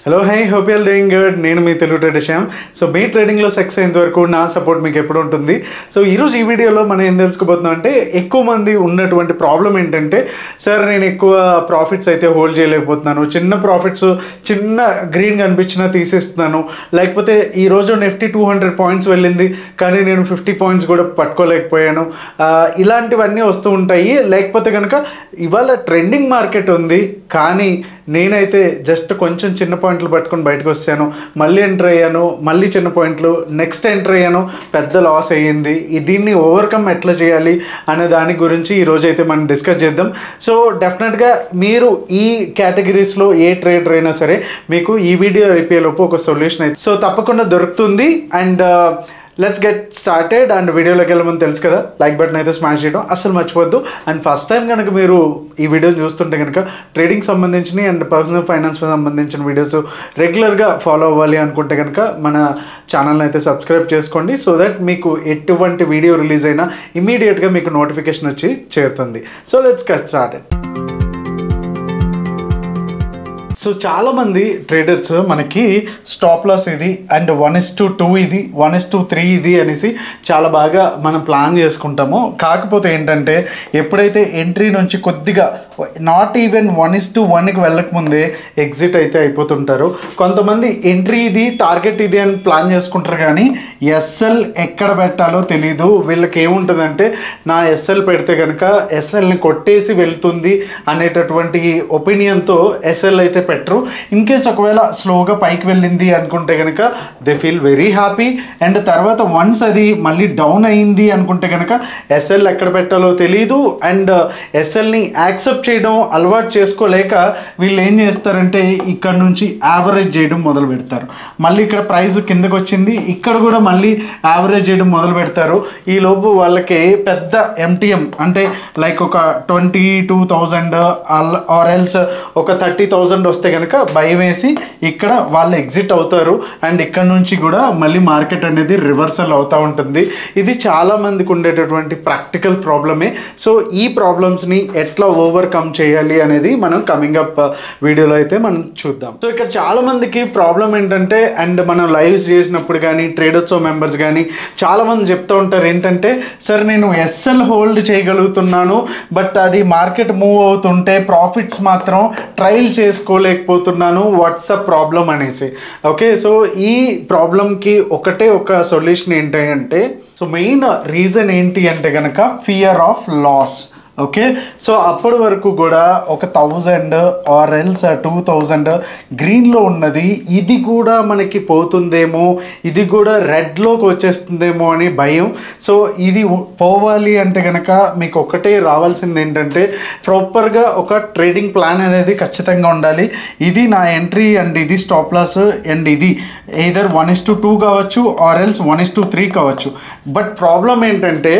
Hello hi hope you are doing good. నేను మీ Telugu trader Shyam. So మీ ట్రేడింగ్లో సక్సెస్ అయ్యేంత వరకు నా సపోర్ట్ మీకు ఎప్పుడు ఉంటుంది. సో ఈరోజు ఈ వీడియోలో మనం ఏం తెలుసుకోబోతున్నాం అంటే, ఎక్కువ మంది ఉన్నటువంటి ప్రాబ్లం ఏంటంటే, సార్ నేను ఎక్కువ ప్రాఫిట్స్ అయితే హోల్డ్ చేయలేకపోతున్నాను, చిన్న ప్రాఫిట్స్ చిన్న గ్రీన్ కనిపించినా తీసేస్తున్నాను, లేకపోతే ఈరోజు నిఫ్టీ 200 పాయింట్స్ వెళ్ళింది కానీ నేను 50 పాయింట్స్ కూడా పట్టుకోలేకపోయాను, ఇలాంటివన్నీ వస్తూ ఉంటాయి. లేకపోతే కనుక ఇవాళ ట్రెండింగ్ మార్కెట్ ఉంది కానీ నేనైతే జస్ట్ కొంచెం చిన్న పాయింట్లు పట్టుకొని బయటకు వచ్చాను, మళ్ళీ ఎంటర్ అయ్యాను, మళ్ళీ చిన్న పాయింట్లు, నెక్స్ట్ ఎంటర్ అయ్యాను, పెద్ద లాస్ అయ్యింది. దీన్ని ఓవర్కమ్ ఎట్లా చేయాలి అనే దాని గురించి ఈరోజు అయితే మనం డిస్కస్ చేద్దాం. సో డెఫినెట్గా మీరు ఈ కేటగిరీస్లో ఏ ట్రేడర్ అయినా సరే మీకు ఈ వీడియో అయిపోయేలోపు ఒక సొల్యూషన్ అయితే సో తప్పకుండా దొరుకుతుంది. And let's get started. And వీడియోలోకి వెళ్ళమని తెలుసు కదా, లైక్ బటన్ అయితే స్మాష్ చేయడం అసలు మర్చిపోద్దు. అండ్ ఫస్ట్ టైం కనుక మీరు ఈ వీడియో చూస్తుంటే కనుక ట్రేడింగ్ సంబంధించిన అండ్ పర్సనల్ ఫైనాన్స్ సంబంధించిన వీడియోస్ రెగ్యులర్గా ఫాలో అవ్వాలి అనుకుంటే కనుక మన ఛానల్ని అయితే సబ్స్క్రైబ్ చేసుకోండి. సో దట్ మీకు ఎటువంటి వీడియో రిలీజ్ అయినా ఇమీడియట్గా మీకు నోటిఫికేషన్ వచ్చి చేరుతుంది. So let's get started. So చాలామంది ట్రేడర్స్ మనకి స్టాప్ లాస్ ఇది అండ్ 1:2 ఇది 1:3 ఇది అనేసి చాలా బాగా మనం ప్లాన్ చేసుకుంటాము. కాకపోతే ఏంటంటే ఎప్పుడైతే ఎంట్రీ నుంచి కొద్దిగా నాట్ ఈవెన్ 1:1కి వెళ్ళకముందే ఎగ్జిట్ అయితే అయిపోతుంటారు. కొంతమంది ఎంట్రీ ఇది టార్గెట్ ఇది అని ప్లాన్ చేసుకుంటారు కానీ ఎస్ఎల్ ఎక్కడ పెట్టాలో తెలీదు. వీళ్ళకి ఏముంటుందంటే నా ఎస్ఎల్ పెడితే కనుక ఎస్ఎల్ని కొట్టేసి వెళ్తుంది అనేటటువంటి ఒపీనియన్తో ఎస్ఎల్ అయితే పెట్టరు. ఇన్ కేస్ ఒకవేళ స్లోగా పైకి వెళ్ళింది అనుకుంటే కనుక they feel very happy. And తర్వాత వన్స్ అది మళ్ళీ డౌన్ అయింది అనుకుంటే కనుక ఎస్ఎల్ ఎక్కడ పెట్టాలో తెలీదు. అండ్ ఎస్ఎల్ని యాక్సెప్ట్ చేయడం అలవాటు చేసుకోలేక వీళ్ళు ఏం చేస్తారంటే ఇక్కడ నుంచి యావరేజ్ చేయడం మొదలు పెడతారు. మళ్ళీ ఇక్కడ ప్రైస్ కిందకు వచ్చింది, ఇక్కడ కూడా మళ్ళీ యావరేజ్ చేయడం మొదలు పెడతారు. ఈ లోపు వాళ్ళకి పెద్ద ఎంటీఎం అంటే లైక్ ఒక 22,000 ఆర్ ఎల్స్ ఒక 30,000 వస్తే కనుక భయం వేసి ఇక్కడ వాళ్ళు ఎగ్జిట్ అవుతారు. అండ్ ఇక్కడ నుంచి కూడా మళ్ళీ మార్కెట్ అనేది రివర్సల్ అవుతూ ఉంటుంది. ఇది చాలామందికి ఉండేటటువంటి ప్రాక్టికల్ ప్రాబ్లమే. సో ఈ ప్రాబ్లమ్స్ని ఎట్లా ఓవర్కమ్ చేయాలి అనేది మనం కమింగ్ అప్ వీడియోలో అయితే మనం చూద్దాం. సో ఇక్కడ చాలామందికి ప్రాబ్లం ఏంటంటే, అండ్ మనం లైవ్స్ చేసినప్పుడు కానీ ట్రేడర్స్ మెంబర్స్ కానీ చాలామంది చెప్తూ ఉంటారు ఏంటంటే, సార్ నేను ఎస్ఎల్ హోల్డ్ చేయగలుగుతున్నాను బట్ అది మార్కెట్ మూవ్ అవుతుంటే ప్రాఫిట్స్ మాత్రం ట్రైల్ చేసుకోలేకపోతున్నాను, వాట్స్ ద ప్రాబ్లం అనేసి. ఓకే, సో ఈ ప్రాబ్లంకి ఒకటే ఒక సొల్యూషన్ ఏంటి అంటే, సో మెయిన్ రీజన్ ఏంటి అంటే కనుక fear of loss. Okay, so అప్పటి వరకు కూడా ఒక 1000 ఆర్ ఎల్స్ 2000 గ్రీన్లో ఉన్నది, ఇది కూడా మనకి పోతుందేమో, ఇది కూడా రెడ్లోకి వచ్చేస్తుందేమో అని భయం. సో ఇది పోవాలి అంటే కనుక మీకు ఒకటే రావాల్సింది ఏంటంటే, ప్రాపర్గా ఒక ట్రేడింగ్ ప్లాన్ అనేది ఖచ్చితంగా ఉండాలి. ఇది నా ఎంట్రీ అండ్ ఇది స్టాప్ లాస్ అండ్ ఇది ఎయిదర్ 1:2 కావచ్చు ఆర్ ఎల్స్ 1:3 కావచ్చు. బట్ ప్రాబ్లం ఏంటంటే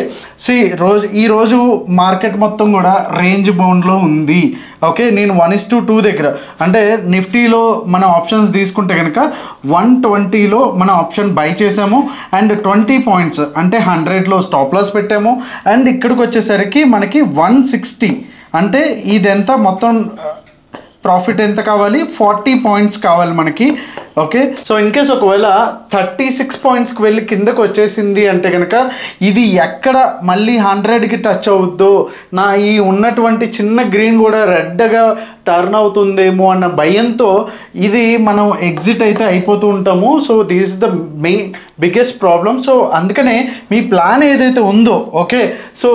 ఈరోజు మార్కెట్ మొత్తం కూడా రేంజ్ బౌండ్లో ఉంది. ఓకే, నేను 1:2 దగ్గర అంటే నిఫ్టీలో మన ఆప్షన్స్ తీసుకుంటే కనుక 120లో మన ఆప్షన్ బై చేసాము అండ్ 20 పాయింట్స్ అంటే 100లో స్టాప్ లాస్ పెట్టాము. అండ్ ఇక్కడికి వచ్చేసరికి మనకి 160 అంటే ఇదెంత మొత్తం ప్రాఫిట్ ఎంత కావాలి, 40 పాయింట్స్ కావాలి మనకి. ఓకే, సో ఇన్ కేస్ ఒకవేళ 36 పాయింట్స్కి వెళ్ళి కిందకు వచ్చేసింది అంటే కనుక ఇది ఎక్కడ మళ్ళీ 100కి టచ్ అవుద్దో, నా ఈ ఉన్నటువంటి చిన్న గ్రీన్ కూడా రెడ్గా టర్న్ అవుతుందేమో అన్న భయంతో ఇది మనం ఎగ్జిట్ అయితే అయిపోతూ ఉంటాము. So this is the biggest problem. So అందుకనే మీ ప్లాన్ ఏదైతే ఉందో, ఓకే, సో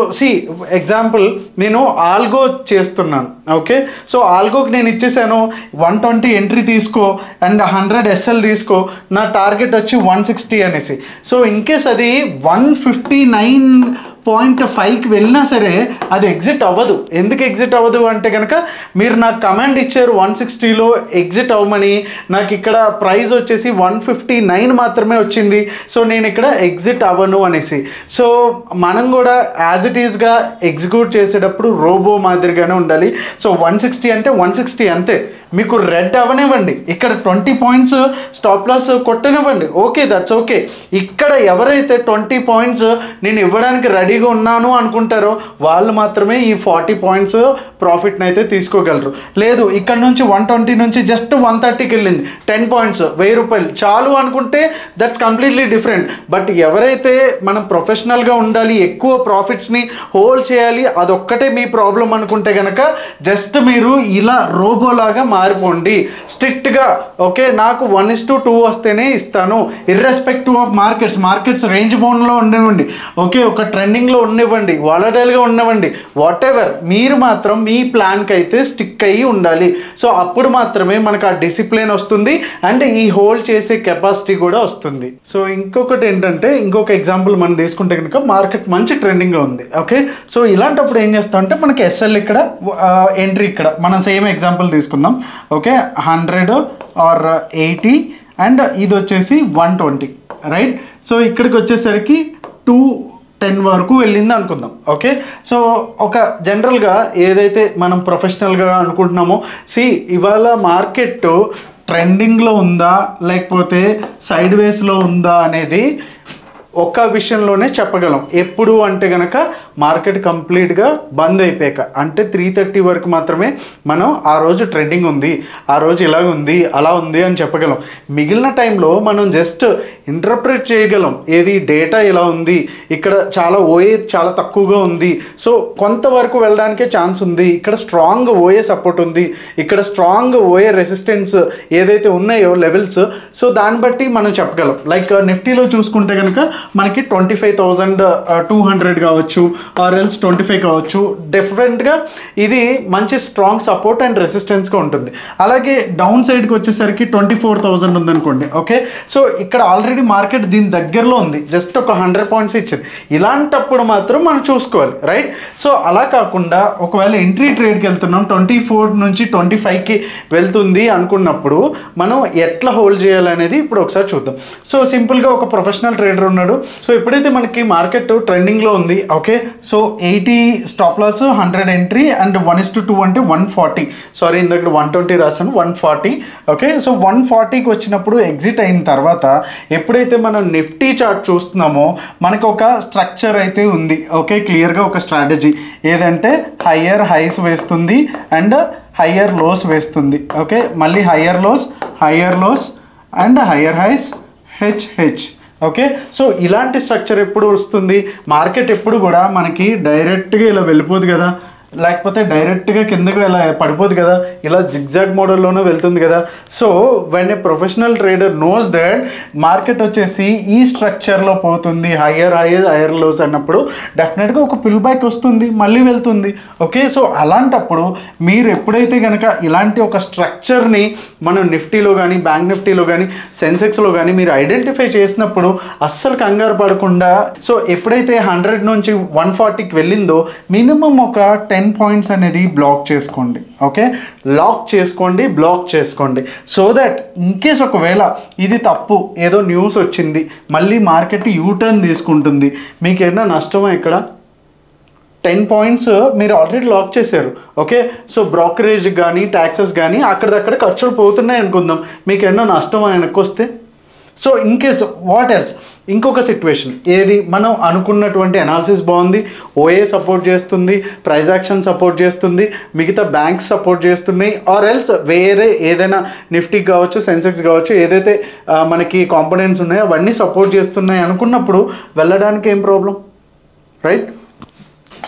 ఎగ్జాంపుల్ నేను ఆల్గో చేస్తున్నాను. ఓకే, సో ఆల్గోకి నేను ఇచ్చేసాను 120 ఎంట్రీ తీసుకో అండ్ 100 ఎస్ఎల్ తీసుకో, నా టార్గెట్ వచ్చి 160 అనేసి. సో ఇన్ కేస్ అది 159.5కి వెళ్ళినా సరే అది ఎగ్జిట్ అవ్వదు. ఎందుకు ఎగ్జిట్ అవ్వదు అంటే కనుక మీరు నాకు కమాండ్ ఇచ్చారు 160లో ఎగ్జిట్ అవ్వమని, నాకు ఇక్కడ ప్రైస్ వచ్చేసి 159 మాత్రమే వచ్చింది. సో నేను ఇక్కడ ఎగ్జిట్ అవ్వను అనేసి. సో మనం కూడా యాజ్ ఇట్ ఈస్గా ఎగ్జిక్యూట్ చేసేటప్పుడు రోబో మాదిరిగానే ఉండాలి. సో 160 అంటే 160 అంతే. మీకు రెడ్ అవ్వనివ్వండి, ఇక్కడ 20 పాయింట్స్ స్టాప్ లాస్ కొట్టనివ్వండి, ఓకే, దట్స్ ఓకే. ఇక్కడ ఎవరైతే 20 పాయింట్స్ నేను ఇవ్వడానికి రెడీ రెడీగా ఉన్నాను అనుకుంటారో వాళ్ళు మాత్రమే ఈ 40 పాయింట్స్ ప్రాఫిట్ని అయితే తీసుకోగలరు. లేదు ఇక్కడ నుంచి 120 నుంచి జస్ట్ 130కి వెళ్ళింది, 10 పాయింట్స్, 1000 రూపాయలు చాలు అనుకుంటే దట్స్ కంప్లీట్లీ డిఫరెంట్. బట్ ఎవరైతే మనం ప్రొఫెషనల్గా ఉండాలి, ఎక్కువ ప్రాఫిట్స్ని హోల్డ్ చేయాలి, అదొక్కటే మీ ప్రాబ్లం అనుకుంటే కనుక జస్ట్ మీరు ఇలా రోబోలాగా మారిపోండి స్ట్రిక్ట్గా. ఓకే, నాకు 1:2 వస్తేనే ఇస్తాను, ఇర్రెస్పెక్టివ్ ఆఫ్ మార్కెట్స్ రేంజ్ బౌండ్లో ఉండనివ్వండి, ఓకే, ఒక ట్రెండింగ్లో ఉండనివ్వండి, వాలటైల్గా ఉండనివ్వండి, వాట్ ఎవర్, మీరు మాత్రం మీ ప్లాన్కి అయితే స్టిక్ అయ్యి ఉండాలి. సో అప్పుడు మాత్రమే మనకు ఆ డిసిప్లిన్ వస్తుంది అండ్ ఈ హోల్డ్ చేసే కెపాసిటీ కూడా వస్తుంది. సో ఇంకొకటి ఏంటంటే, ఇంకొక ఎగ్జాంపుల్ మనం తీసుకుంటే కనుక మార్కెట్ మంచి ట్రెండింగ్లో ఉంది. ఓకే, సో ఇలాంటప్పుడు ఏం చేస్తాం అంటే మనకి ఎస్ఎల్ ఇక్కడ, ఎంట్రీ ఇక్కడ, మనం సేమ్ ఎగ్జాంపుల్ తీసుకుందాం. ఓకే, 100 ఆర్ 80 అండ్ ఇది వచ్చేసి 120, రైట్. సో ఇక్కడికి వచ్చేసరికి 210 వరకు వెళ్ళింది అనుకుందాం. ఓకే, సో ఒక జనరల్గా ఏదైతే మనం ప్రొఫెషనల్గా అనుకుంటున్నామో, ఇవాళ మార్కెట్ ట్రెండింగ్లో ఉందా లేకపోతే సైడ్ వేస్లో ఉందా అనేది ఒక్క విషయంలోనే చెప్పగలం. ఎప్పుడు అంటే కనుక మార్కెట్ కంప్లీట్గా బంద్ అయిపోయాక, అంటే 3:30 వరకు మాత్రమే మనం ఆ రోజు ట్రెండింగ్ ఉంది, ఆ రోజు ఇలాగ ఉంది, అలా ఉంది అని చెప్పగలం. మిగిలిన టైంలో మనం జస్ట్ ఇంటర్ప్రిట్ చేయగలం, ఏది డేటా ఇలా ఉంది, ఇక్కడ చాలా ఓఏ చాలా తక్కువగా ఉంది, సో కొంతవరకు వెళ్ళడానికే ఛాన్స్ ఉంది, ఇక్కడ స్ట్రాంగ్ ఓఏ సపోర్ట్ ఉంది, ఇక్కడ స్ట్రాంగ్ ఓఏ రెసిస్టెన్స్ ఏదైతే ఉన్నాయో లెవెల్స్, సో దాన్ని బట్టి మనం చెప్పగలం. లైక్ నిఫ్టీలో చూసుకుంటే కనుక మనకి 25,200 కావచ్చు, ఆర్ఎల్స్ 25 కావచ్చు, డిఫరెంట్గా ఇది మంచి స్ట్రాంగ్ సపోర్ట్ అండ్ రెసిస్టెన్స్గా ఉంటుంది. అలాగే డౌన్ సైడ్కి వచ్చేసరికి 24,000 ఉందనుకోండి. ఓకే, సో ఇక్కడ ఆల్రెడీ మార్కెట్ దీని దగ్గరలో ఉంది, జస్ట్ ఒక 100 పాయింట్స్ ఇచ్చింది. ఇలాంటప్పుడు మాత్రం మనం చూసుకోవాలి, రైట్. సో అలా కాకుండా ఒకవేళ ఎంట్రీ ట్రేడ్కి వెళ్తున్నాం, 24 నుంచి 25కి వెళ్తుంది అనుకున్నప్పుడు మనం ఎట్లా హోల్డ్ చేయాలనేది ఇప్పుడు ఒకసారి చూద్దాం. సో సింపుల్గా ఒక ప్రొఫెషనల్ ట్రేడర్ ఉన్నాడు. సో ఎప్పుడైతే మనకి మార్కెట్ ట్రెండింగ్లో ఉంది, okay, so 80 stop loss, 100 entry and 1:2 అంటే 140, సారీ ఇందాక 120 రాసాను, 140. ఓకే, సో 140కి వచ్చినప్పుడు ఎగ్జిట్ అయిన తర్వాత ఎప్పుడైతే మనం నిఫ్టీ చార్ట్ చూస్తున్నామో మనకు ఒక స్ట్రక్చర్ అయితే ఉంది. ఓకే, క్లియర్గా ఒక స్ట్రాటజీ ఏదంటే హయ్యర్ హైస్ వేస్తుంది అండ్ హయ్యర్ లోస్ వేస్తుంది. ఓకే, మళ్ళీ higher lows and higher highs, H. Okay, so ఇలాంటి స్ట్రక్చర్ ఎప్పుడు వస్తుంది, మార్కెట్ ఎప్పుడు కూడా మనకి డైరెక్ట్గా ఇలా వెళ్ళిపోదు కదా, లేకపోతే డైరెక్ట్గా కిందకు ఇలా పడిపోదు కదా, ఇలా జిగ్జాగ్ మోడల్లోనే వెళ్తుంది కదా. So when a professional trader knows that market వచ్చేసి ఈ స్ట్రక్చర్లో పోతుంది, హయ్యర్ లోస్ అన్నప్పుడు డెఫినెట్గా ఒక పుల్ బ్యాక్ వస్తుంది, మళ్ళీ వెళ్తుంది. ఓకే, సో అలాంటప్పుడు మీరు ఎప్పుడైతే కనుక ఇలాంటి ఒక స్ట్రక్చర్ని మనం నిఫ్టీలో కానీ, బ్యాంక్ నిఫ్టీలో కానీ, సెన్సెక్స్లో కానీ మీరు ఐడెంటిఫై చేసినప్పుడు అస్సలు కంగారు పడకుండా, సో ఎప్పుడైతే 100 నుంచి 140కి వెళ్ళిందో మినిమం ఒక 10 పాయింట్స్ అనేది బ్లాక్ చేసుకోండి. ఓకే, బ్లాక్ చేసుకోండి సో దట్ ఇన్ కేస్ ఒకవేళ ఇది తప్పు, ఏదో న్యూస్ వచ్చింది, మళ్ళీ మార్కెట్ యూటర్న్ తీసుకుంటుంది, మీకు ఏదైనా నష్టమా? ఇక్కడ 10 పాయింట్స్ మీరు ఆల్రెడీ లాక్ చేశారు. ఓకే, సో బ్రోకరేజ్ కానీ, ట్యాక్సెస్ కానీ అక్కడక్కడ ఖర్చులు పోతున్నాయి అనుకుందాం, మీకు ఏదైనా నష్టమా వెనక్కి వస్తే? So in case what else, ఇంకొక సిచ్యువేషన్ ఏది, మనం అనుకున్నటువంటి అనాలిసిస్ బాగుంది, ఓఏ సపోర్ట్ చేస్తుంది, ప్రైస్ యాక్షన్ సపోర్ట్ చేస్తుంది, మిగతా బ్యాంక్స్ సపోర్ట్ చేస్తున్నాయి, ఆర్ ఎల్స్ వేరే ఏదైనా నిఫ్టీ కావచ్చు, సెన్సెక్స్ కావచ్చు, ఏదైతే మనకి కాంపోనెంట్స్ ఉన్నాయో అవన్నీ సపోర్ట్ చేస్తున్నాయి అనుకున్నప్పుడు వెళ్ళడానికి ఏం ప్రాబ్లం, రైట్?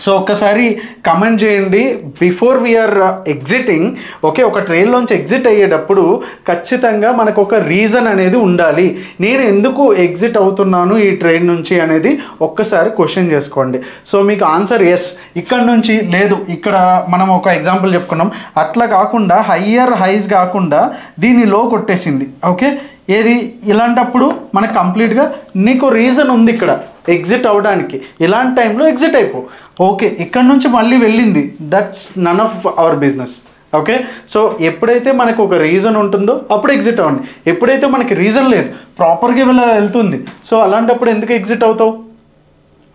సో ఒక్కసారి కమెంట్ చేయండి బిఫోర్ వీఆర్ ఎగ్జిటింగ్. ఓకే, ఒక ట్రేడ్లోంచి ఎగ్జిట్ అయ్యేటప్పుడు ఖచ్చితంగా మనకు ఒక రీజన్ అనేది ఉండాలి. నేను ఎందుకు ఎగ్జిట్ అవుతున్నాను ఈ ట్రేడ్ నుంచి అనేది ఒక్కసారి క్వశ్చన్ చేసుకోండి. సో మీకు ఆన్సర్ ఎస్, ఇక్కడ నుంచి లేదు, ఇక్కడ మనం ఒక ఎగ్జాంపుల్ చెప్పుకున్నాం, అట్లా కాకుండా హయ్యర్ హైస్ కాకుండా దీని లో కొట్టేసింది. ఓకే, ఏది ఇలాంటప్పుడు మనకు కంప్లీట్గా నీకు రీజన్ ఉంది ఇక్కడ ఎగ్జిట్ అవ్వడానికి, ఇలాంటి టైంలో ఎగ్జిట్ అయిపో. ఓకే, ఇక్కడ నుంచి మళ్ళీ వెళ్ళింది, that's none of our business. Okay, so ఎప్పుడైతే మనకు ఒక రీజన్ ఉంటుందో అప్పుడు ఎగ్జిట్ అవ్వండి. ఎప్పుడైతే మనకి రీజన్ లేదు, ప్రాపర్గా వెళ్తుంది, సో అలాంటప్పుడు ఎందుకు ఎగ్జిట్ అవుతావు?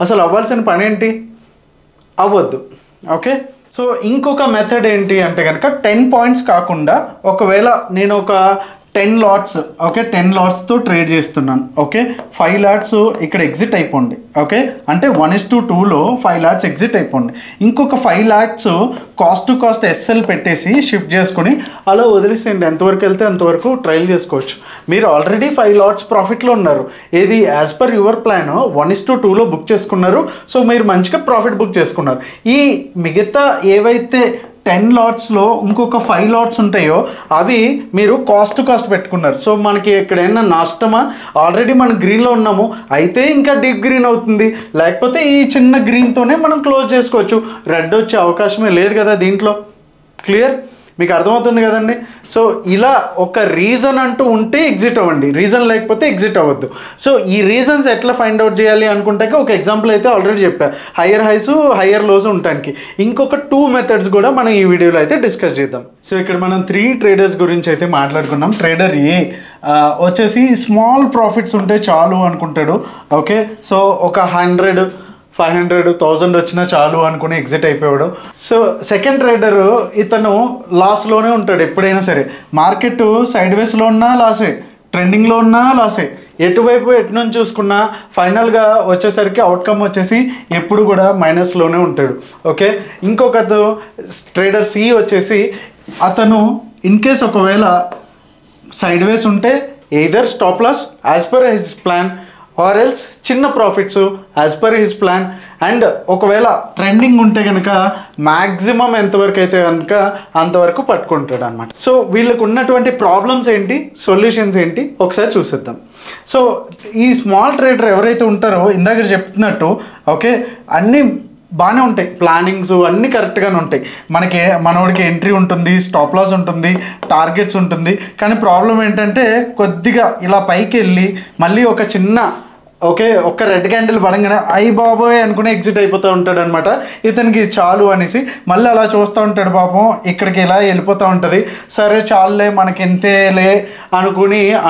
అసలు అవ్వాల్సిన పని ఏంటి? అవ్వద్దు. ఓకే, సో ఇంకొక మెథడ్ ఏంటి అంటే కనుక 10 పాయింట్స్ కాకుండా ఒకవేళ నేను ఒక 10 లాట్స్, ఓకే 10 లాట్స్తో ట్రేడ్ చేస్తున్నాను. ఓకే 5 లాట్స్ ఇక్కడ ఎగ్జిట్ అయిపోండి. ఓకే అంటే 1:2లో 5 లాట్స్ ఎగ్జిట్ అయిపోండి. ఇంకొక 5 lots cost to cost SL పెట్టేసి షిఫ్ట్ చేసుకుని అలా వదిలేసేయండి. ఎంతవరకు వెళ్తే అంతవరకు ట్రయల్ చేసుకోవచ్చు. మీరు ఆల్రెడీ 5 లాట్స్ ప్రాఫిట్లో ఉన్నారు. ఇది యాజ్ పర్ యువర్ ప్లాన్ 1:2లో బుక్ చేసుకున్నారు. సో మీరు మంచిగా ప్రాఫిట్ బుక్ చేసుకున్నారు. ఈ మిగతా ఏవైతే 10 లాట్స్లో ఇంకొక 5 లాట్స్ ఉంటాయో అవి మీరు కాస్ట్ టు కాస్ట్ పెట్టుకున్నారు. సో మనకి ఎక్కడైనా నష్టమా? ఆల్రెడీ మనం గ్రీన్లో ఉన్నాము, అయితే ఇంకా డీప్ గ్రీన్ అవుతుంది, లేకపోతే ఈ చిన్న గ్రీన్తోనే మనం క్లోజ్ చేసుకోవచ్చు. రెడ్ వచ్చే అవకాశమే లేదు కదా దీంట్లో. క్లియర్? మీకు అర్థమవుతుంది కదండి. సో ఇలా ఒక రీజన్ అంటూ ఉంటే ఎగ్జిట్ అవ్వండి, రీజన్ లేకపోతే ఎగ్జిట్ అవ్వద్దు. సో ఈ రీజన్స్ ఎట్లా ఫైండ్ అవుట్ చేయాలి అనుకుంటే ఒక ఎగ్జాంపుల్ అయితే ఆల్రెడీ చెప్పా, హయ్యర్ హైస్ హయ్యర్ లోస్ ఉండటానికి. ఇంకొక 2 మెథడ్స్ కూడా మనం ఈ వీడియోలో అయితే డిస్కస్ చేద్దాం. సో ఇక్కడ మనం 3 ట్రేడర్స్ గురించి అయితే మాట్లాడుకున్నాం. ట్రేడర్ ఏ వచ్చేసి స్మాల్ ప్రాఫిట్స్ ఉంటే చాలు అనుకుంటాడు. ఓకే సో ఒక 100, 500, 1000 వచ్చినా చాలు అనుకుని ఎగ్జిట్ అయిపోయాడు. సో సెకండ్ ట్రేడర్ ఇతను లాస్లోనే ఉంటాడు ఎప్పుడైనా సరే. మార్కెట్ సైడ్ వేస్లో ఉన్నా లాసే, ట్రెండింగ్లో ఉన్నా లాసే, ఎటువైపు ఎటు నుంచి చూసుకున్నా ఫైనల్గా వచ్చేసరికి అవుట్కమ్ వచ్చేసి ఎప్పుడు కూడా మైనస్లోనే ఉంటాడు. ఓకే ఇంకొక ట్రేడర్ సి వచ్చేసి అతను ఇన్ కేస్ ఒకవేళ సైడ్ వేస్ ఉంటే either stop loss as per his plan or else చిన్న profits as per his plan. And ఒకవేళ ట్రెండింగ్ ఉంటే కనుక మ్యాక్సిమం ఎంతవరకు అయితే కనుక అంతవరకు పట్టుకుంటాడు అనమాట. సో వీళ్ళకు ఉన్నటువంటి ప్రాబ్లమ్స్ ఏంటి, సొల్యూషన్స్ ఏంటి ఒకసారి చూసేద్దాం. సో ఈ స్మాల్ ట్రేడర్ ఎవరైతే ఉంటారో ఇందాక చెప్తున్నట్టు ఓకే అన్నీ బాగానే ఉంటాయి, ప్లానింగ్స్ అన్నీ కరెక్ట్గానే ఉంటాయి. మనోడికి ఎంట్రీ ఉంటుంది, స్టాప్ లాస్ ఉంటుంది, టార్గెట్స్ ఉంటుంది. కానీ ప్రాబ్లం ఏంటంటే కొద్దిగా ఇలా పైకి వెళ్ళి మళ్ళీ ఒక చిన్న ఓకే ఒక్క రెడ్ క్యాండిల్ పడంగానే అయ్యి బాబోయ్ అనుకుని ఎగ్జిట్ అయిపోతూ ఉంటాడు అనమాట. ఇతనికి చాలు అనేసి మళ్ళీ అలా చూస్తూ ఉంటాడు. పాపం ఇక్కడికి ఇలా వెళ్ళిపోతూ ఉంటుంది. సరే చాలులే మనకి ఎంతేలే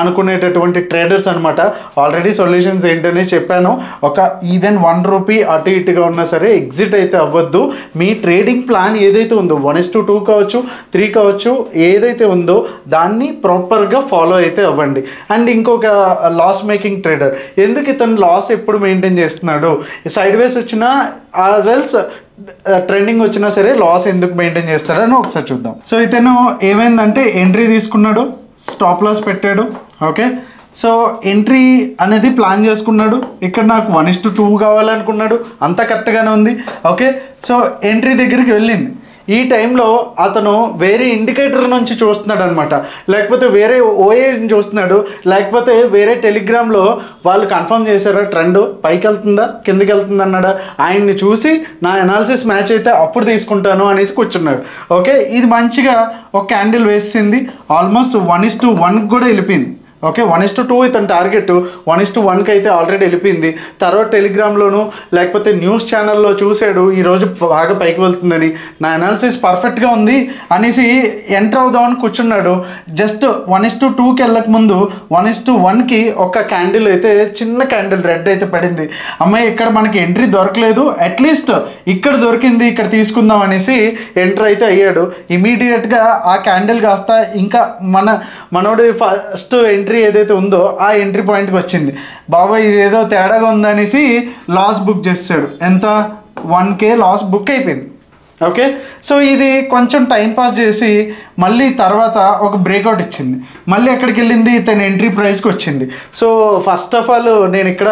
అనుకునేటటువంటి ట్రేడర్స్ అనమాట. ఆల్రెడీ సొల్యూషన్స్ ఏంటనే చెప్పాను. ఒక ఈవెన్ 1 రూపీ అటు ఇటుగా ఉన్నా సరే ఎగ్జిట్ అయితే అవ్వద్దు. మీ ట్రేడింగ్ ప్లాన్ ఏదైతే ఉందో 1:2 కావచ్చు, 3 కావచ్చు, ఏదైతే ఉందో దాన్ని ప్రాపర్గా ఫాలో అయితే అవ్వండి. అండ్ ఇంకొక లాస్ మేకింగ్ ట్రేడర్ ఎందుకు ఇతను లాస్ ఎప్పుడు మెయింటైన్ చేస్తున్నాడు? సైడ్ వేస్ వచ్చినా ఆర్ఎల్స్ ట్రెండింగ్ వచ్చినా సరే లాస్ ఎందుకు మెయింటైన్ చేస్తాడని ఒకసారి చూద్దాం. సో ఇతను ఏమైందంటే ఎంట్రీ తీసుకున్నాడు, స్టాప్ లాస్ పెట్టాడు. ఓకే సో ఎంట్రీ అనేది ప్లాన్ చేసుకున్నాడు. ఇక్కడ నాకు 1:2 కావాలనుకున్నాడు, అంతా కరెక్ట్గానే ఉంది. ఓకే సో ఎంట్రీ దగ్గరికి వెళ్ళింది. ఈ టైంలో అతను వేరే ఇండికేటర్ నుంచి చూస్తున్నాడు అనమాట, లేకపోతే వేరే ఓఏ చూస్తున్నాడు, లేకపోతే వేరే టెలిగ్రామ్లో వాళ్ళు కన్ఫర్మ్ చేశారా ట్రెండ్ పైకి వెళ్తుందా కిందకి వెళ్తుందా అన్నాడా. ఆయన్ని చూసి నా అనాలిసిస్ మ్యాచ్ అయితే అప్పుడు తీసుకుంటాను అనేసి కూర్చున్నాడు. ఓకే ఇది మంచిగా ఒక క్యాండిల్ వేసింది, ఆల్మోస్ట్ 1:1 కూడా వెళ్ళిపోయింది. ఓకే 1:2 ఇతని టార్గెట్ 1:1కి అయితే ఆల్రెడీ వెళ్ళిపోయింది. తర్వాత టెలిగ్రామ్లోను లేకపోతే న్యూస్ ఛానల్లో చూశాడు ఈరోజు బాగా పైకి వెళ్తుందని, నా అనాలిసిస్ పర్ఫెక్ట్గా ఉంది అనేసి ఎంటర్ అవుదామని కూర్చున్నాడు. జస్ట్ 1:2కి వెళ్ళక ముందు 1:1కి ఒక క్యాండిల్ అయితే చిన్న క్యాండిల్ రెడ్ అయితే పడింది. అమ్మాయి ఇక్కడ మనకి ఎంట్రీ దొరకలేదు, అట్లీస్ట్ ఇక్కడ దొరికింది ఇక్కడ తీసుకుందాం అనేసి ఎంటర్ అయితే అయ్యాడు. ఇమీడియట్గా ఆ క్యాండిల్ కాస్త ఇంకా మనోడి ఫస్ట్ ఎంట్రీ ఏదైతే ఉందో ఆ ఎంట్రీ పాయింట్కి వచ్చింది. బాబాయ్ ఇదేదో తేడాగా ఉందనేసి లాస్ బుక్ చేస్తాడు. ఎంత 1K లాస్ బుక్ అయిపోయింది. ఓకే సో ఇది కొంచెం టైం పాస్ చేసి మళ్ళీ తర్వాత ఒక బ్రేక్అవుట్ ఇచ్చింది. మళ్ళీ ఎక్కడికి వెళ్ళింది, ఇతను ఎంట్రీ ప్రైస్కి వచ్చింది. సో ఫస్ట్ ఆఫ్ ఆల్ నేను ఇక్కడ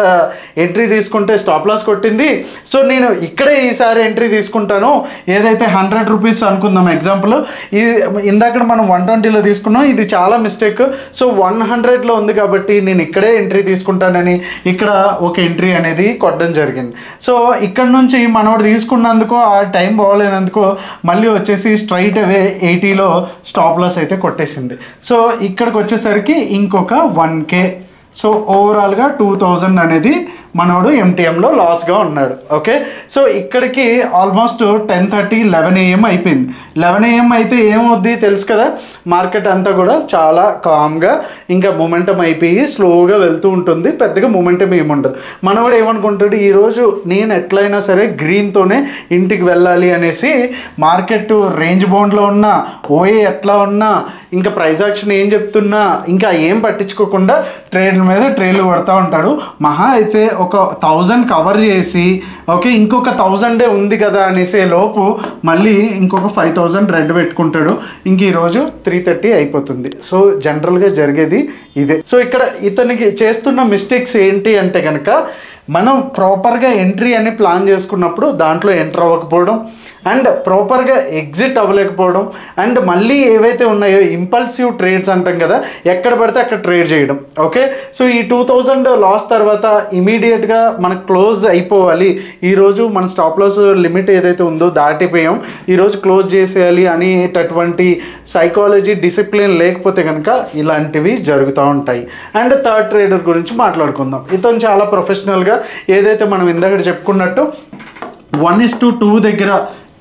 ఎంట్రీ తీసుకుంటే స్టాప్ లాస్ కొట్టింది. సో నేను ఇక్కడే ఈసారి ఎంట్రీ తీసుకుంటాను. ఏదైతే 100 రూపీస్ అనుకుందాం ఎగ్జాంపుల్, ఇది ఇందాక మనం 120లో తీసుకున్నాం, ఇది చాలా మిస్టేక్. సో 100లో ఉంది కాబట్టి నేను ఇక్కడే ఎంట్రీ తీసుకుంటానని ఇక్కడ ఒక ఎంట్రీ అనేది కొట్టడం జరిగింది. సో ఇక్కడ నుంచి మనోడు తీసుకున్నందుకు ఆ టైం బాగోలేనందుకు మళ్ళీ వచ్చేసి స్ట్రైట్ అవే 80లో స్టాప్ లాస్ అయితే కొట్టేసింది. సో ఇక్కడికి వచ్చేసరికి ఇంకొక 1K. సో ఓవరాల్గా 2000 అనేది మనోడు MTMలో లాస్గా ఉన్నాడు. ఓకే సో ఇక్కడికి ఆల్మోస్ట్ 10:30, 11 AM అయిపోయింది. 11 AM అయితే ఏమవుద్ది తెలుసు కదా, మార్కెట్ అంతా కూడా చాలా కామ్గా ఇంకా మొమెంటం అయిపోయి స్లోగా వెళ్తూ ఉంటుంది, పెద్దగా మొమెంటం ఏముండదు. మనవాడు ఏమనుకుంటాడు, ఈరోజు నేను ఎట్లయినా సరే గ్రీన్తోనే ఇంటికి వెళ్ళాలి అనేసి మార్కెట్ రేంజ్ బౌండ్లో ఉన్నా, ఓఏ ఎట్లా ఉన్నా, ఇంకా ప్రైస్ యాక్షన్ ఏం చెప్తున్నా ఇంకా ఏం పట్టించుకోకుండా ట్రేడ్ల మీద ట్రేడ్లు కొడతా ఉంటాడు. మహా అయితే ఒక 1000 కవర్ చేసి ఓకే ఇంకొక 1000 ఉంది కదా అనేసే లోపు మళ్ళీ ఇంకొక 5000 రెడ్ పెట్టుకుంటాడు. ఇంక ఈరోజు 330 అయిపోతుంది. సో జనరల్గా జరిగేది ఇదే. సో ఇక్కడ ఇతనికి చేస్తున్న మిస్టేక్స్ ఏంటి అంటే కనుక, మనం ప్రాపర్గా ఎంట్రీ అని ప్లాన్ చేసుకున్నప్పుడు దాంట్లో ఎంటర్ అవ్వకపోవడం, అండ్ ప్రాపర్గా ఎగ్జిట్ అవ్వలేకపోవడం, అండ్ మళ్ళీ ఏవైతే ఉన్నాయో ఇంపల్సివ్ ట్రేడ్స్ అంటాం కదా, ఎక్కడ పడితే అక్కడ ట్రేడ్ చేయడం. ఓకే, సో ఈ 2000 లాస్ తర్వాత ఇమీడియట్గా మనకు క్లోజ్ అయిపోవాలి, ఈరోజు మన స్టాప్ లాస్ లిమిట్ ఏదైతే ఉందో దాటిపోయాం, ఈరోజు క్లోజ్ చేసేయాలి అనేటటువంటి సైకాలజీ డిసిప్లిన్ లేకపోతే కనుక ఇలాంటివి జరుగుతూ ఉంటాయి. అండ్ థర్డ్ ట్రేడర్ గురించి మాట్లాడుకుందాం. ఇతను చాలా ప్రొఫెషనల్గా ఏదైతే మనం ఇందాక చెప్పుకున్నట్టు 1:2 దగ్గర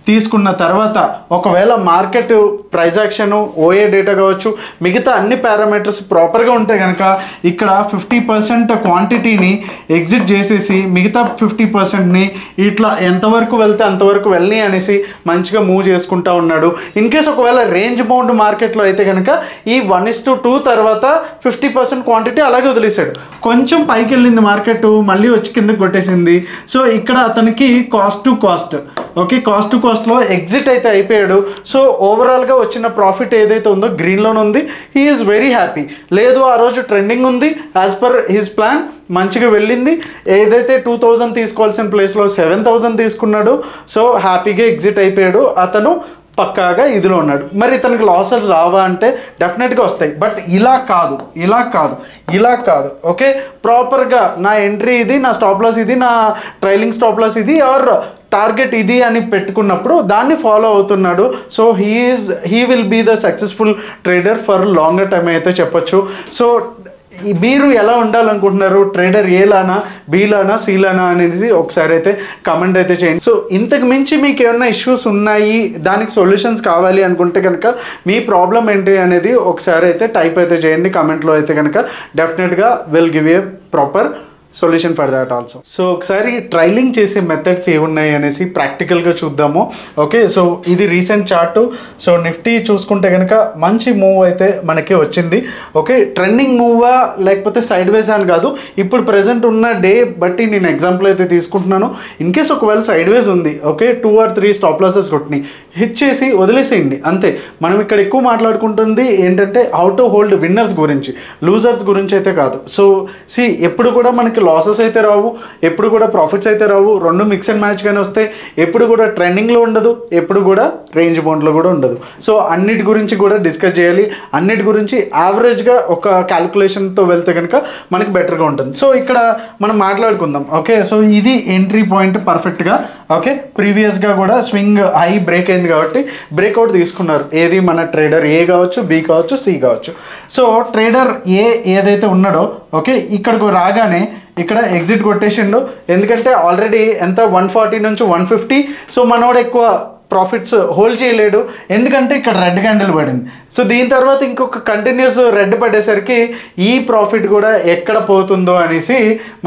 తీసుకున్న తర్వాత ఒకవేళ market price action, OA data కావచ్చు, మిగతా అన్ని పారామీటర్స్ ప్రాపర్గా ఉంటే కనుక ఇక్కడ 50% క్వాంటిటీని ఎగ్జిట్ చేసేసి మిగతా 50%ని ఇట్లా ఎంతవరకు వెళ్తే అంతవరకు వెళ్ళి అనేసి మంచిగా మూవ్ చేసుకుంటా ఉన్నాడు. ఇన్ కేస్ ఒకవేళ రేంజ్ బౌండ్ మార్కెట్లో అయితే కనుక ఈ 1:2 తర్వాత 50% క్వాంటిటీ అలాగే వదిలేశాడు. కొంచెం పైకి వెళ్ళింది మార్కెట్, మళ్ళీ వచ్చి కిందకి కొట్టేసింది. సో ఇక్కడ అతనికి cost to cost, okay cost to కాస్ట్లో ఎగ్జిట్ అయితే అయిపోయాడు. సో ఓవరాల్గా వచ్చిన ప్రాఫిట్ ఏదైతే ఉందో గ్రీన్లోనే ఉంది. He is very happy. లేదు ఆ రోజు ట్రెండింగ్ ఉంది, యాజ్ పర్ హిజ్ ప్లాన్ మంచిగా వెళ్ళింది. ఏదైతే 2000 తీసుకోవాల్సిన ప్లేస్లో 7000 తీసుకున్నాడు. సో హ్యాపీగా ఎగ్జిట్ అయిపోయాడు. అతను పక్కాగా ఇదిలో ఉన్నాడు. మరి ఇతనికి లాసెస్ రావా అంటే డెఫినెట్గా వస్తాయి. బట్ ఇలా కాదు, ఇలా కాదు, ఇలా కాదు. ఓకే, ప్రాపర్గా నా ఎంట్రీ ఇది, నా స్టాప్ లాస్ ఇది, నా ట్రైలింగ్ స్టాప్ లాస్ ఇది, ఆర్ టార్గెట్ ఇది అని పెట్టుకున్నప్పుడు దాన్ని ఫాలో అవుతున్నాడు. So he will be the successful trader for longer time అయితే చెప్పొచ్చు. సో మీరు ఎలా ఉండాలనుకుంటున్నారు, ట్రేడర్ ఏలానా, బీలానా, సీలానా అనేది ఒకసారి అయితే కమెంట్ అయితే చేయండి. సో ఇంతకు మించి మీకు ఏమైనా ఇష్యూస్ ఉన్నాయి, దానికి సొల్యూషన్స్ కావాలి అనుకుంటే కనుక మీ ప్రాబ్లం ఏంటి అనేది ఒకసారి అయితే టైప్ అయితే చేయండి కమెంట్లో. అయితే కనుక డెఫినెట్గా will give a proper solution for that also. So ఒకసారి ట్రైలింగ్ చేసే మెథడ్స్ ఏమున్నాయి అనేసి ప్రాక్టికల్గా చూద్దాము. ఓకే, సో ఇది రీసెంట్ చార్టు. సో నిఫ్టీ చూసుకుంటే కనుక మంచి మూవ్ అయితే మనకి వచ్చింది. ఓకే, ట్రెండింగ్ మూవా లేకపోతే సైడ్ వేస్ అని కాదు, ఇప్పుడు ప్రెసెంట్ ఉన్న డే బట్టి నేను ఎగ్జాంపుల్ అయితే తీసుకుంటున్నాను. ఇన్ కేస్ ఒకవేళ సైడ్ వేస్ ఉంది, ఓకే 2 or 3 స్టాప్ లాసెస్ కొట్టినాయి, హిట్ చేసి వదిలేసేయండి అంతే. మనం ఇక్కడ ఎక్కువ మాట్లాడుకుంటుంది ఏంటంటే హౌ టు హోల్డ్ విన్నర్స్ గురించి, లూజర్స్ గురించి అయితే కాదు. సో ఎప్పుడు కూడా మనకి లాసెస్ అయితే రావు, ఎప్పుడు కూడా ప్రాఫిట్స్ అయితే రావు, రెండు మిక్స్ అండ్ మ్యాచ్ గానే వస్తాయి. ఎప్పుడు కూడా ట్రెండింగ్లో ఉండదు, ఎప్పుడు కూడా రేంజ్ బౌండ్లో కూడా ఉండదు. సో అన్నిటి గురించి కూడా డిస్కస్ చేయాలి, అన్నిటి గురించి యావరేజ్గా ఒక క్యాలిక్యులేషన్తో వెళ్తే కనుక మనకి బెటర్గా ఉంటుంది. సో ఇక్కడ మనం మాట్లాడుకుందాం. ఓకే, సో ఇది ఎంట్రీ పాయింట్ పర్ఫెక్ట్గా. ఓకే, ప్రీవియస్గా కూడా స్వింగ్ హై బ్రేక్ అయింది కాబట్టి బ్రేక్అవుట్ తీసుకున్నారు. ఏది మన ట్రేడర్ ఏ కావచ్చు, బి కావచ్చు, సి కావచ్చు. సో ట్రేడర్ ఏ ఏదైతే ఉన్నాడో ఓకే ఇక్కడికి రాగానే ఇక్కడ ఎగ్జిట్ కొట్టేసిండు. ఎందుకంటే ఆల్రెడీ ఎంత 140 నుంచి 150. సో మనోడు ఎక్కువ ప్రాఫిట్స్ హోల్డ్ చేయలేడు, ఎందుకంటే ఇక్కడ రెడ్ క్యాండిల్ పడింది. సో దీని తర్వాత ఇంకొక కంటిన్యూస్ రెడ్ పడేసరికి ఈ ప్రాఫిట్ కూడా ఎక్కడ పోతుందో అనేసి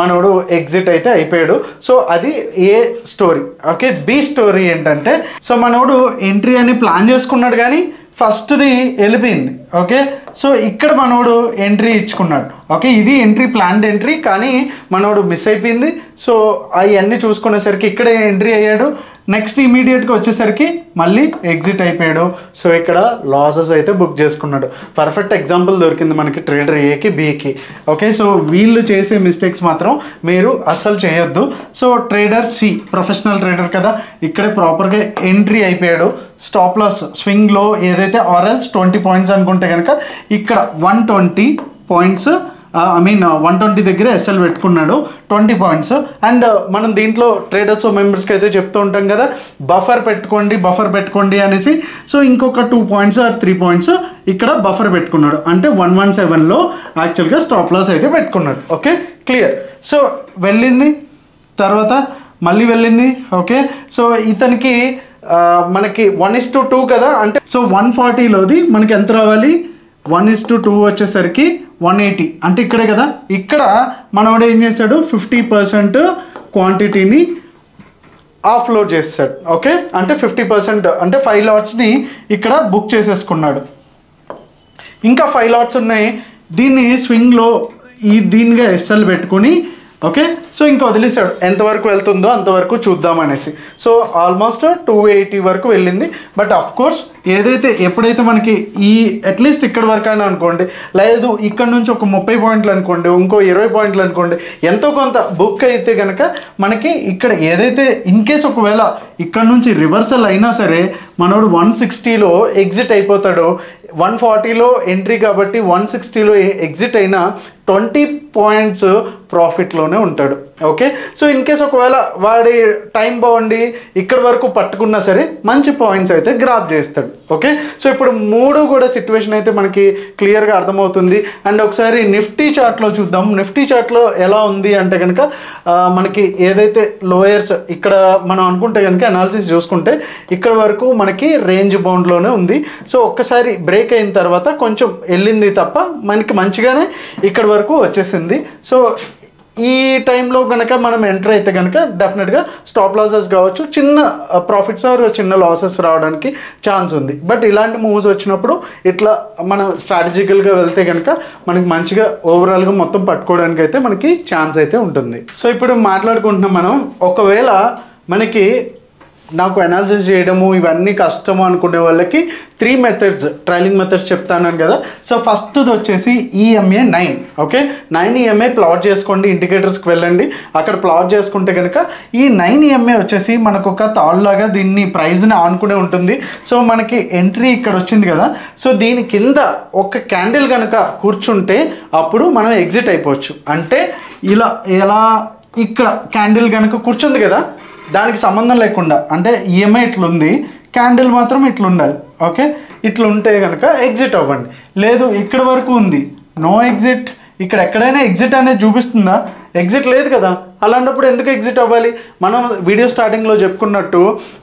మనోడు ఎగ్జిట్ అయితే అయిపోయాడు. సో అది ఏ స్టోరీ. ఓకే, బి స్టోరీ ఏంటంటే, సో మనోడు ఎంట్రీ అని ప్లాన్ చేసుకున్నాడు కానీ ఫస్ట్ది వెళ్ళిపోయింది. ఓకే, సో ఇక్కడ మనోడు ఎంట్రీ ఇచ్చుకున్నాడు. ఓకే, ఇది ఎంట్రీ ప్లాన్డ్ ఎంట్రీ కానీ మనోడు మిస్ అయిపోయింది. సో అవన్నీ చూసుకునేసరికి ఇక్కడే ఎంట్రీ అయ్యాడు. నెక్స్ట్ ఇమీడియట్గా వచ్చేసరికి మళ్ళీ ఎగ్జిట్ అయిపోయాడు. సో ఇక్కడ లాసెస్ అయితే బుక్ చేసుకున్నాడు. పర్ఫెక్ట్ ఎగ్జాంపుల్ దొరికింది మనకి ట్రేడర్ ఏకి, బికి. ఓకే, సో వీళ్ళు చేసే మిస్టేక్స్ మాత్రం మీరు అస్సలు చేయొద్దు. So trader C professional trader కదా, ఇక్కడే ప్రాపర్గా ఎంట్రీ అయిపోయాడు. స్టాప్ లాస్ స్వింగ్లో ఏదైతే ఆర్ఎల్స్ 20 పాయింట్స్ అనుకుంటే కనుక ఇక్కడ 120 పాయింట్స్, ఐ మీన్ 120 దగ్గర ఎస్ఎల్ పెట్టుకున్నాడు 20 పాయింట్స్. అండ్ మనం దీంట్లో ట్రేడర్స్ మెంబర్స్కి అయితే చెప్తూ ఉంటాం కదా, బఫర్ పెట్టుకోండి అనేసి. సో ఇంకొక 2 పాయింట్స్ ఆర్ 3 పాయింట్స్ ఇక్కడ బఫర్ పెట్టుకున్నాడు, అంటే 117లో యాక్చువల్గా స్టాప్ లాస్ అయితే పెట్టుకున్నాడు. Okay, clear. సో వెళ్ళింది, తర్వాత మళ్ళీ వెళ్ళింది. ఓకే, సో ఇతనికి మనకి 1:2 కదా, అంటే సో 140లోది మనకి ఎంత రావాలి, 1:2 వచ్చేసరికి 180, అంటే ఇక్కడే కదా. ఇక్కడ మనోడు ఏం చేశాడు, 50% క్వాంటిటీని ఆఫ్లోడ్ చేస్తాడు. ఓకే, అంటే 50% అంటే 5 లాట్స్ని ఇక్కడ బుక్ చేసేసుకున్నాడు. ఇంకా 5 లాట్స్ ఉన్నాయి, దీన్ని స్వింగ్లో దీనిగా ఎస్ఎల్ పెట్టుకుని ఓకే, సో ఇంకా వదిలేసాడు. ఎంతవరకు వెళ్తుందో అంతవరకు చూద్దామనేసి. సో ఆల్మోస్ట్ 280 వరకు వెళ్ళింది. బట్ అఫ్ కోర్స్ ఏదైతే ఎప్పుడైతే మనకి ఈ అట్లీస్ట్ ఇక్కడ వరకు అయినా అనుకోండి, లేదు ఇక్కడ నుంచి ఒక 30 పాయింట్లు అనుకోండి, ఇంకో 20 పాయింట్లు అనుకోండి, ఎంతో కొంత బుక్ అయితే కనుక మనకి ఇక్కడ ఏదైతే ఇన్ కేస్ ఒకవేళ ఇక్కడ నుంచి రివర్సల్ అయినా సరే మనోడు 160లో ఎగ్జిట్ అయిపోతాడో, 140లో ఎంట్రీ కాబట్టి 160లో ఎగ్జిట్ అయినా 20 పాయింట్స్ ప్రాఫిట్లోనే ఉంటాడు. ఓకే, సో ఇన్ కేస్ ఒకవేళ వాడి టైం బాగుండి ఇక్కడ వరకు పట్టుకున్నా సరే మంచి పాయింట్స్ అయితే గ్రాప్ చేస్తాడు. ఓకే, సో ఇప్పుడు 3 కూడా సిచ్యువేషన్ అయితే మనకి క్లియర్గా అర్థమవుతుంది. అండ్ ఒకసారి నిఫ్టీ చార్ట్లో చూద్దాం. నిఫ్టీ చార్ట్లో ఎలా ఉంది అంటే కనుక మనకి ఏదైతే లోయర్స్ ఇక్కడ మనం అనుకుంటే కనుక అనాలిసిస్ చూసుకుంటే ఇక్కడ వరకు మనకి రేంజ్ బౌండ్లోనే ఉంది. సో ఒక్కసారి బ్రేక్ అయిన తర్వాత కొంచెం వెళ్ళింది తప్ప మనకి మంచిగానే ఇక్కడ వరకు వచ్చేసింది. సో ఈ టైంలో కనుక మనం ఎంటర్ అయితే కనుక డెఫినెట్గా స్టాప్ లాసెస్ కావచ్చు, చిన్న ప్రాఫిట్స్ ఆర్ చిన్న లాసెస్ రావడానికి ఛాన్స్ ఉంది. బట్ ఇలాంటి మూవ్స్ వచ్చినప్పుడు ఇట్లా మనం స్ట్రాటజికల్గా వెళ్తే కనుక మనకి మంచిగా ఓవరాల్గా మొత్తం పట్టుకోవడానికి అయితే మనకి ఛాన్స్ అయితే ఉంటుంది. సో ఇప్పుడు మాట్లాడుకుంటున్నాం మనం, ఒకవేళ మనకి నాకు అనాలిసిస్ చేయడము ఇవన్నీ కష్టము అనుకునే వాళ్ళకి 3 మెథడ్స్ ట్రైలింగ్ మెథడ్స్ చెప్తాను కదా. సో ఫస్ట్ది వచ్చేసి EMA 9. ఓకే, 9 EMA ప్లాట్ చేసుకోండి, ఇండికేటర్స్కి వెళ్ళండి, అక్కడ ప్లాట్ చేసుకుంటే కనుక ఈ 9 EMA వచ్చేసి మనకు ఒక తాళ్ళలాగా దీన్ని ప్రైజ్ని ఆనుకునే ఉంటుంది. సో మనకి ఎంట్రీ ఇక్కడ వచ్చింది కదా, సో దీని కింద ఒక క్యాండిల్ కనుక కూర్చుంటే అప్పుడు మనం ఎగ్జిట్ అయిపోవచ్చు. అంటే ఎలా ఇక్కడ క్యాండిల్ కనుక కూర్చుంది కదా, దానికి సంబంధం లేకుండా, అంటే EMA ఇట్లుంది, క్యాండిల్ మాత్రం ఇట్లా ఉండాలి. ఓకే, ఇట్లా ఉంటే కనుక ఎగ్జిట్ అవ్వండి. లేదు ఇక్కడ వరకు ఉంది, నో ఎగ్జిట్, ఇక్కడ ఎక్కడైనా ఎగ్జిట్ అనేది చూపిస్తుందా, ఎగ్జిట్ లేదు కదా, అలాంటప్పుడు ఎందుకు ఎగ్జిట్ అవ్వాలి? మనం వీడియో స్టార్టింగ్లో చెప్పుకున్నట్టు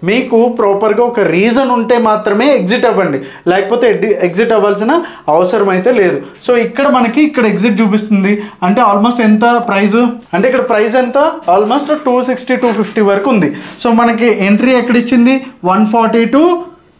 మీకు ప్రాపర్గా ఒక రీజన్ ఉంటే మాత్రమే ఎగ్జిట్ అవ్వండి, లేకపోతే ఎగ్జిట్ అవ్వాల్సిన అవసరం అయితే లేదు. సో ఇక్కడ మనకి ఇక్కడ ఎగ్జిట్ చూపిస్తుంది, అంటే ఆల్మోస్ట్ ఎంత ప్రైస్, అంటే ఇక్కడ ప్రైస్ ఎంత ఆల్మోస్ట్ 260 250 వరకు ఉంది. సో మనకి ఎంట్రీ ఎక్కడ ఇచ్చింది 140 to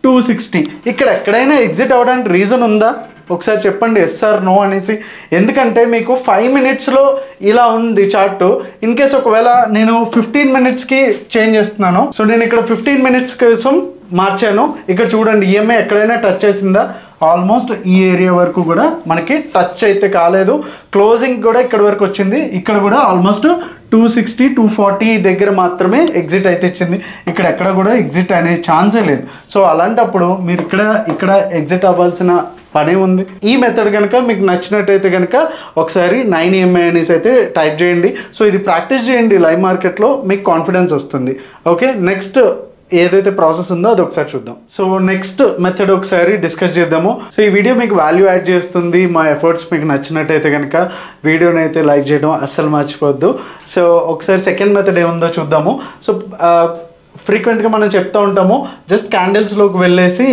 260. ఇక్కడ ఎక్కడైనా ఎగ్జిట్ అవ్వడానికి రీజన్ ఉందా? ఒకసారి చెప్పండి ఎస్ ఆర్ నో అనేసి. ఎందుకంటే మీకు 5 మినిట్స్లో ఇలా ఉంది చార్టు. ఇన్ కేస్ ఒకవేళ నేను 15 మినిట్స్కి చేంజ్ చేస్తున్నాను, సో నేను ఇక్కడ 15 మినిట్స్ కోసం మార్చాను. ఇక్కడ చూడండి EMA ఎక్కడైనా టచ్ చేసిందా, ఆల్మోస్ట్ ఈ ఏరియా వరకు కూడా మనకి టచ్ అయితే కాలేదు. క్లోజింగ్ కూడా ఇక్కడ వరకు వచ్చింది, ఇక్కడ కూడా ఆల్మోస్ట్ 260 240 దగ్గర మాత్రమే ఎగ్జిట్ అయితే ఇచ్చింది. ఇక్కడ ఎక్కడ కూడా ఎగ్జిట్ అనే ఛాన్సే లేదు. సో అలాంటప్పుడు మీరు ఇక్కడ ఎగ్జిట్ అవ్వాల్సిన పనే ఉంది. ఈ మెథడ్ కనుక మీకు నచ్చినట్టయితే కనుక ఒకసారి 9 EMA అనేసి అయితే టైప్ చేయండి. సో ఇది ప్రాక్టీస్ చేయండి, లైవ్ మార్కెట్లో మీకు కాన్ఫిడెన్స్ వస్తుంది. ఓకే, నెక్స్ట్ ఏదైతే ప్రాసెస్ ఉందో అది ఒకసారి చూద్దాం. సో నెక్స్ట్ మెథడ్ ఒకసారి డిస్కస్ చేద్దాము. సో ఈ వీడియో మీకు వాల్యూ యాడ్ చేస్తుంది, మా ఎఫర్ట్స్ మీకు నచ్చినట్టయితే కనుక వీడియోని అయితే లైక్ చేయడం అస్సలు మర్చిపోవద్దు. సో ఒకసారి సెకండ్ మెథడ్ ఏముందో చూద్దాము. సో ఫ్రీక్వెంట్గా మనం చెప్తూ ఉంటాము, జస్ట్ క్యాండిల్స్లోకి వెళ్ళేసి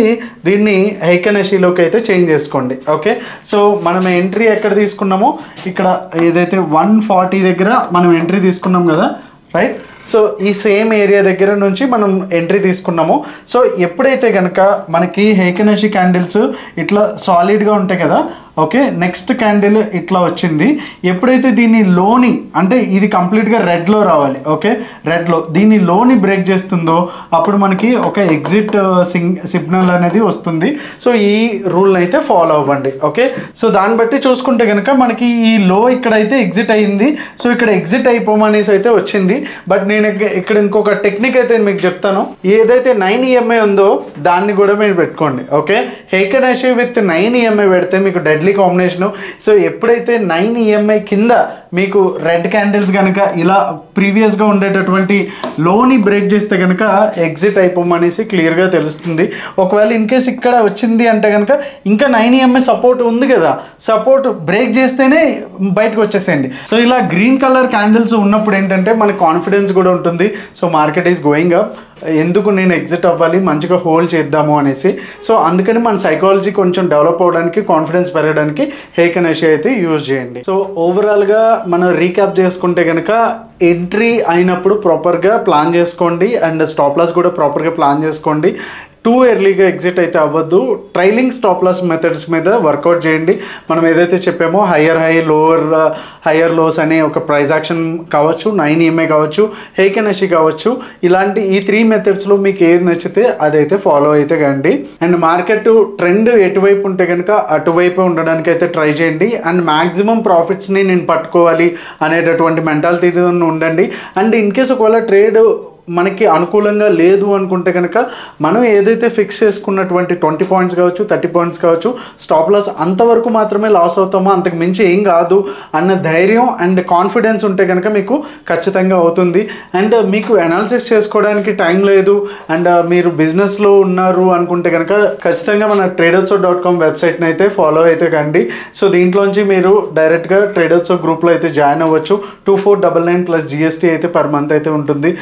దీన్ని హైకనషిలోకి అయితే చేంజ్ చేసుకోండి. ఓకే, సో మనం ఎంట్రీ ఎక్కడ తీసుకున్నామో ఇక్కడ ఏదైతే 140 దగ్గర మనం ఎంట్రీ తీసుకున్నాం కదా, రైట్. సో ఈ సేమ్ ఏరియా దగ్గర నుంచి మనం ఎంట్రీ తీసుకున్నాము. సో ఎప్పుడైతే కనుక మనకి హైకనషి క్యాండిల్స్ ఇట్లా సాలిడ్గా ఉంటాయి కదా, ఓకే, నెక్స్ట్ క్యాండిల్ ఇట్లా వచ్చింది. ఎప్పుడైతే దీన్ని లోని, అంటే ఇది కంప్లీట్గా రెడ్లో రావాలి, ఓకే, రెడ్లో దీన్ని లోని బ్రేక్ చేస్తుందో అప్పుడు మనకి ఒక ఎగ్జిట్ సిగ్నల్ అనేది వస్తుంది. సో ఈ రూల్ అయితే ఫాలో అవ్వండి. ఓకే, సో దాన్ని బట్టి చూసుకుంటే కనుక మనకి ఈ లో ఇక్కడైతే ఎగ్జిట్ అయ్యింది. సో ఇక్కడ ఎగ్జిట్ అయిపోమనేసి అయితే వచ్చింది. బట్ నేను ఇక్కడ ఇంకొక టెక్నిక్ అయితే మీకు చెప్తాను. ఏదైతే 9 EMA ఉందో దాన్ని కూడా మీరు పెట్టుకోండి. ఓకే, హైకనషి విత్ 9 EMA పెడితే మీకు డెడ్లీ కాంబినేషన్. సో ఎప్పుడైతే 9 EMA కింద మీకు రెడ్ క్యాండిల్స్ కనుక ఇలా ప్రీవియస్గా ఉండేటటువంటి లోని బ్రేక్ చేస్తే కనుక ఎగ్జిట్ అయిపోమనేసి క్లియర్గా తెలుస్తుంది. ఒకవేళ ఇన్ కేస్ ఇక్కడ వచ్చింది అంటే కనుక ఇంకా 9 EMA సపోర్ట్ ఉంది కదా, సపోర్ట్ బ్రేక్ చేస్తేనే బయటకు వచ్చేసేయండి. సో ఇలా గ్రీన్ కలర్ క్యాండిల్స్ ఉన్నప్పుడు ఏంటంటే మనకి కాన్ఫిడెన్స్ కూడా ఉంటుంది. So market is going up, ఎందుకు నేను ఎగ్జిట్ అవ్వాలి, మంచిగా హోల్డ్ చేద్దాము అనేసి. సో అందుకని మన సైకాలజీ కొంచెం డెవలప్ అవ్వడానికి, కాన్ఫిడెన్స్ పెరగడానికి హేక్ అనేసి అయితే యూజ్ చేయండి. సో ఓవరాల్గా మనం రీక్యాప్ చేసుకుంటే కనుక ఎంట్రీ అయినప్పుడు ప్రాపర్గా ప్లాన్ చేసుకోండి అండ్ స్టాప్ లాస్ కూడా ప్రాపర్గా ప్లాన్ చేసుకోండి. టూ ఎర్లీగా ఎగ్జిట్ అయితే అవ్వద్దు. ట్రైలింగ్ స్టాప్ లాస్ మెథడ్స్ మీద వర్కౌట్ చేయండి. మనం ఏదైతే చెప్పామో higher high, lower higher lows అనే ఒక ప్రైస్ యాక్షన్ కావచ్చు, 9 EMA కావచ్చు, హేక్ అనేసి కావచ్చు, ఇలాంటి ఈ 3 మెథడ్స్లో మీకు ఏది నచ్చితే అదైతే ఫాలో అయితే కండి. అండ్ మార్కెట్ ట్రెండ్ ఎటువైపు ఉంటే కనుక అటువైపు ఉండడానికి అయితే ట్రై చేయండి. అండ్ మ్యాక్సిమం ప్రాఫిట్స్ని నేను పట్టుకోవాలి అనేటటువంటి మెంటాలిటీతో ఉండండి. అండ్ ఇన్ కేస్ ఒకవేళ ట్రేడ్ మనకి అనుకూలంగా లేదు అనుకుంటే కనుక మనం ఏదైతే ఫిక్స్ చేసుకున్నటువంటి 20 పాయింట్స్ కావచ్చు, 30 పాయింట్స్ కావచ్చు స్టాప్ లాస్ అంతవరకు మాత్రమే లాస్ అవుతామో, అంతకు మించి ఏం కాదు అన్న ధైర్యం అండ్ కాన్ఫిడెన్స్ ఉంటే కనుక మీకు ఖచ్చితంగా అవుతుంది. అండ్ మీకు అనాలిసిస్ చేసుకోవడానికి టైం లేదు అండ్ మీరు బిజినెస్లో ఉన్నారు అనుకుంటే కనుక ఖచ్చితంగా మన traderso.com వెబ్సైట్ని అయితే ఫాలో అయితే కండి. సో దీంట్లోంచి మీరు డైరెక్ట్గా ట్రేడర్సో గ్రూప్లో అయితే జాయిన్ అవ్వచ్చు. 2499 ప్లస్ GST అయితే పర్ మంత్ అయితే ఉంటుంది.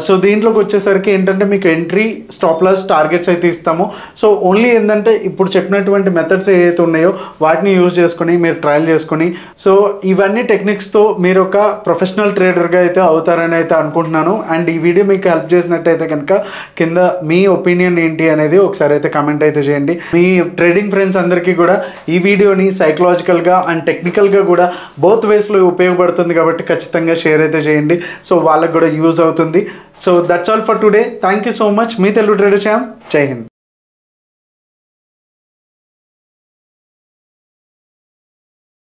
సో దీంట్లోకి వచ్చేసరికి ఏంటంటే మీకు ఎంట్రీ, స్టాప్ లాస్, టార్గెట్స్ అయితే ఇస్తాము. సో ఓన్లీ ఏంటంటే ఇప్పుడు చెప్పినటువంటి మెథడ్స్ ఏవైతే ఉన్నాయో వాటిని యూజ్ చేసుకొని మీరు ట్రయల్ చేసుకొని, సో ఇవన్నీ టెక్నిక్స్తో మీరు ఒక ప్రొఫెషనల్ ట్రేడర్గా అయితే అవుతారని అయితే అనుకుంటున్నాను. అండ్ ఈ వీడియో మీకు హెల్ప్ చేసినట్టయితే కనుక కింద మీ ఒపీనియన్ ఏంటి అనేది ఒకసారి అయితే కమెంట్ అయితే చేయండి. మీ ట్రేడింగ్ ఫ్రెండ్స్ అందరికీ కూడా ఈ వీడియోని సైకలాజికల్గా అండ్ టెక్నికల్గా కూడా బోత్ వేస్లో ఉపయోగపడుతుంది కాబట్టి ఖచ్చితంగా షేర్ అయితే చేయండి. సో వాళ్ళకి కూడా యూజ్ అవుతుంది. So that's all for today. Thank you so much. Me Telugu Trader Shyam. Jai Hind.